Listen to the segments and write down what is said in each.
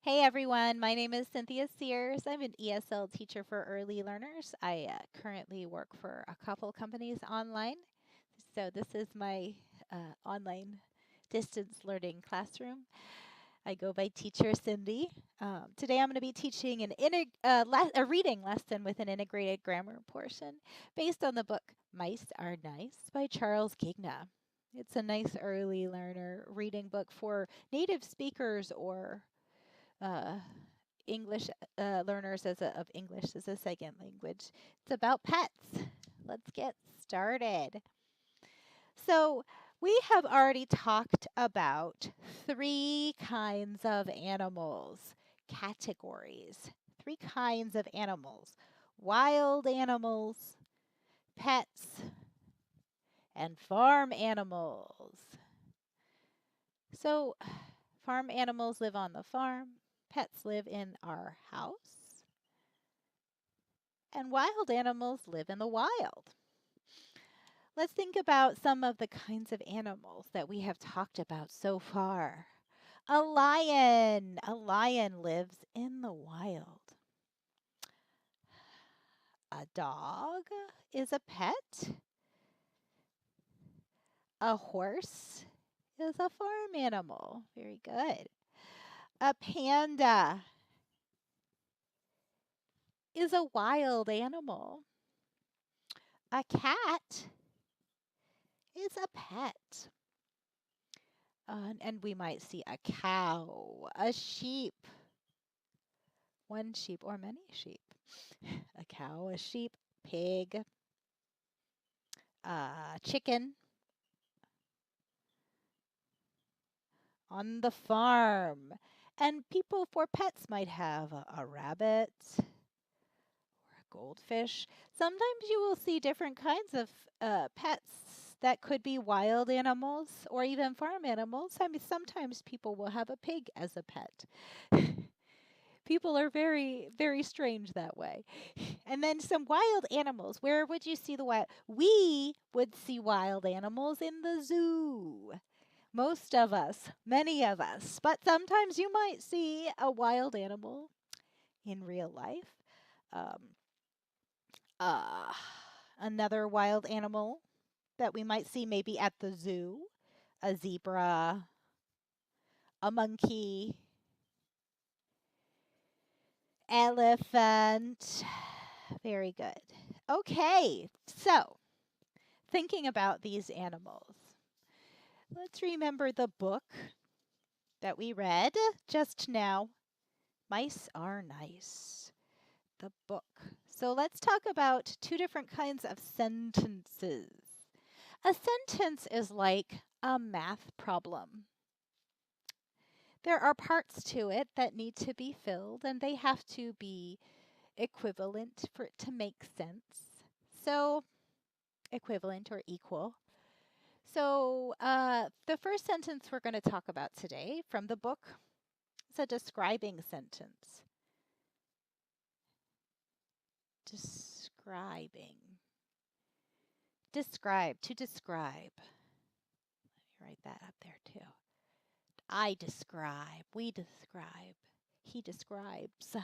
Hey everyone, my name is Cynthia Sears. I'm an ESL teacher for early learners. I currently work for a couple companies online. So this is my online distance learning classroom. I go by Teacher Cindy. Today I'm going to be teaching a reading lesson with an integrated grammar portion based on the book Mice Are Nice by Charles Ghigna. It's a nice early learner reading book for native speakers or uh, English learners of English as a second language. It's about pets. Let's get started. So, we have already talked about three kinds of animals, categories, three kinds of animals: wild animals, pets, and farm animals. So, farm animals live on the farm, pets live in our house, and wild animals live in the wild. Let's think about some of the kinds of animals that we have talked about so far. A lion. A lion lives in the wild. A dog is a pet. A horse is a farm animal. Very good. A panda is a wild animal. A cat is a pet. And we might see a cow, a sheep, one sheep or many sheep, a cow, a sheep, pig, chicken on the farm. And people for pets might have a rabbit or a goldfish. Sometimes you will see different kinds of pets that could be wild animals or even farm animals. I mean, sometimes people will have a pig as a pet. People are very, very strange that way. And then some wild animals. Where would you see the wild? We would see wild animals in the zoo. Most of us, many of us. But sometimes you might see a wild animal in real life. Um, uh, Another wild animal that we might see maybe at the zoo: a zebra, a monkey, elephant. Very good. Okay, so thinking about these animals, let's remember the book that we read just now. Mice Are Nice. The book. So let's talk about two different kinds of sentences. A sentence is like a math problem. There are parts to it that need to be filled, and they have to be equivalent for it to make sense. So, equivalent or equal. So, the first sentence we're going to talk about today from the book is a describing sentence. Describing. Describe, to describe. Let me write that up there too. I describe, we describe, he describes.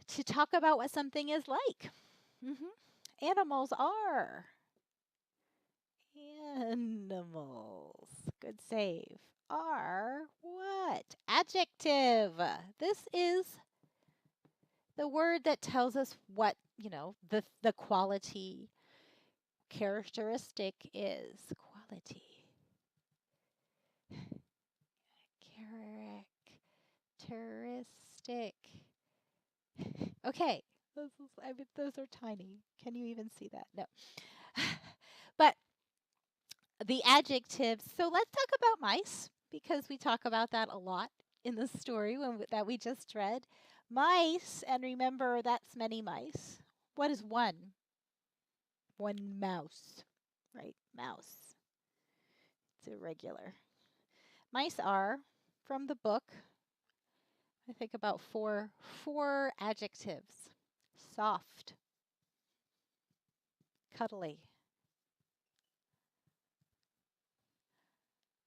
To talk about what something is like. Animals are. Animals. Good save. Are what? Adjective. This is the word that tells us what, the quality, characteristic is. Quality. Characteristic. Okay. Those are tiny. Can you even see that? No. But the adjectives. So let's talk about mice because we talk about that a lot in the story that we just read. Mice, and remember that's many mice. What is one? One mouse, right? Mouse. It's irregular. Mice are, from the book, I think about four adjectives. Soft, cuddly,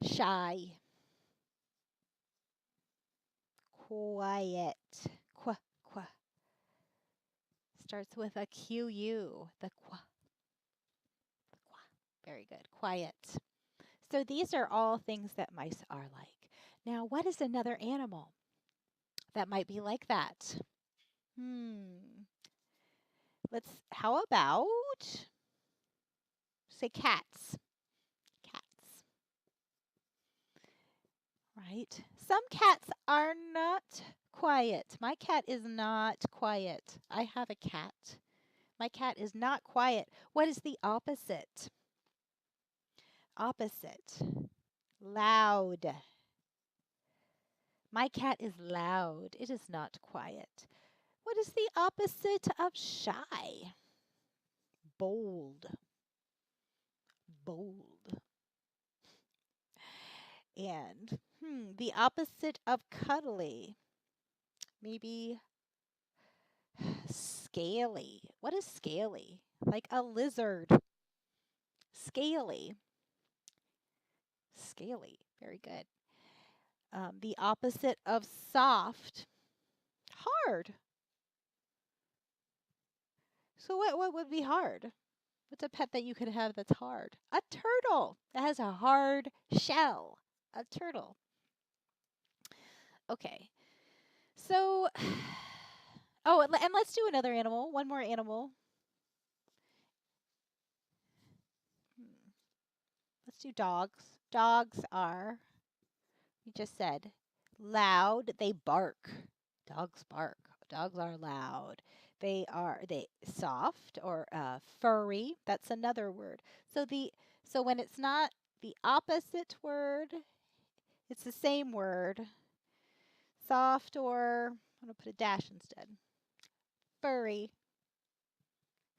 shy, quiet. Qua, qua. Starts with a Q-U. The qua. The qua. Very good. Quiet. So these are all things that mice are like. Now, what is another animal that might be like that? How about, say cats. Cats, right? Some cats are not quiet. My cat is not quiet. I have a cat. My cat is not quiet. What is the opposite? Opposite. Loud. My cat is loud. It is not quiet. What is the opposite of shy? Bold. Bold. And the opposite of cuddly. Maybe scaly. What is scaly? Like a lizard. Scaly. Scaly. Very good. The opposite of soft. Hard. So what would be hard? What's a pet that you could have that's hard? A turtle. That has a hard shell. A turtle. Okay. So, and let's do another animal. One more animal. Let's do dogs. Dogs are, you just said, loud. They bark. Dogs bark. Dogs are loud. They soft or furry. That's another word. So when it's not the opposite word, it's the same word. Soft, or I'm going to put a dash instead. Furry.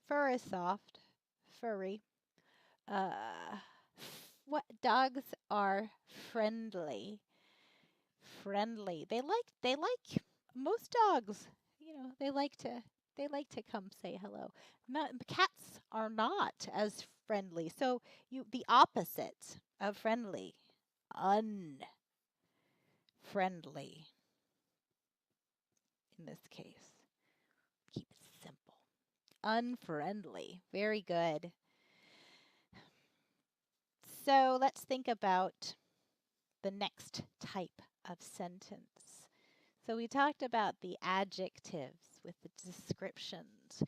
Fur is soft. Furry. What dogs are friendly. Friendly. They like most dogs, they like to come say hello. Cats are not as friendly. So the opposite of friendly. Unfriendly in this case. Keep it simple. Unfriendly. Very good. So let's think about the next type of sentence. So we talked about the adjectives with the descriptions.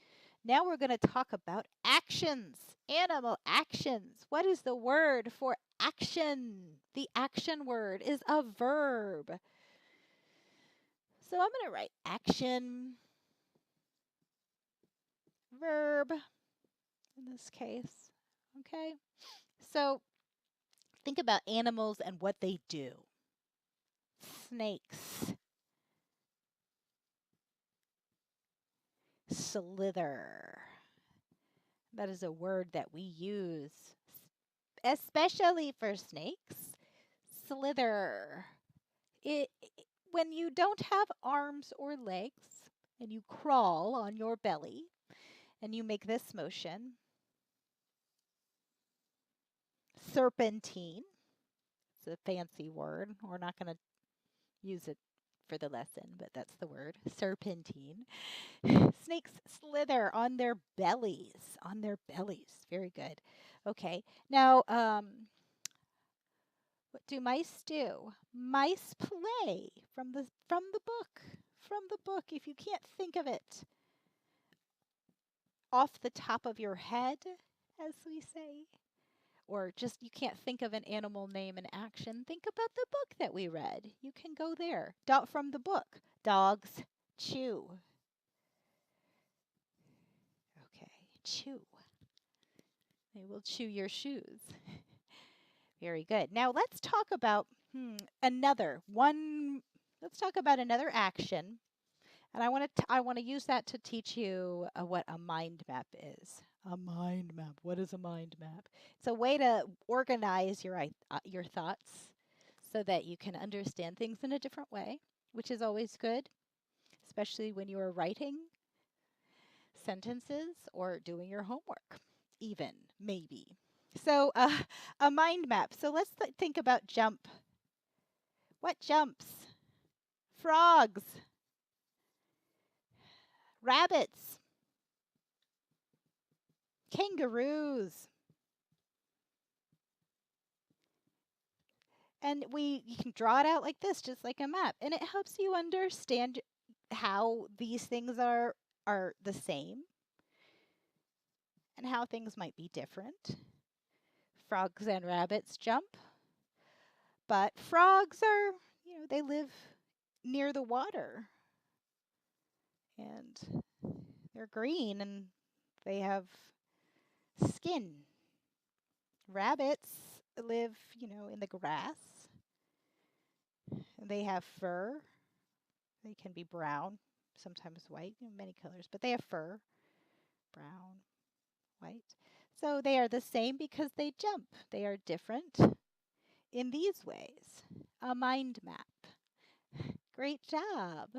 Now we're going to talk about actions, animal actions. What is the word for action? The action word is a verb. So I'm going to write action, verb in this case. Okay? So think about animals and what they do. Snakes. Slither. That is a word that we use, especially for snakes. Slither. When you don't have arms or legs and you crawl on your belly and you make this motion. Serpentine. It's a fancy word. We're not going to use it for the lesson, but that's the word. Serpentine. Snakes slither on their bellies. On their bellies. Very good. Okay. Now, what do mice do? Mice play from the book. From the book. If you can't think of it off the top of your head, as we say, or just you can't think of an animal name and action, think about the book that we read. You can go there. From the book. Dogs chew. Okay, chew. They will chew your shoes. Very good. Now let's talk about let's talk about another action. And I want to use that to teach you what a mind map is. A mind map. What is a mind map? It's a way to organize your thoughts so that you can understand things in a different way, which is always good, especially when you are writing sentences or doing your homework, even, maybe. So a mind map. So let's think about jump. What jumps? Frogs, rabbits, kangaroos. And you can draw it out like this, just like a map, and it helps you understand how these things are the same and how things might be different. Frogs and rabbits jump, but frogs are, they live near the water, and they're green and they have skin. Rabbits live, in the grass. They have fur. They can be brown, sometimes white, many colors, but they have fur. Brown, white. So they are the same because they jump. They are different in these ways. A mind map. Great job.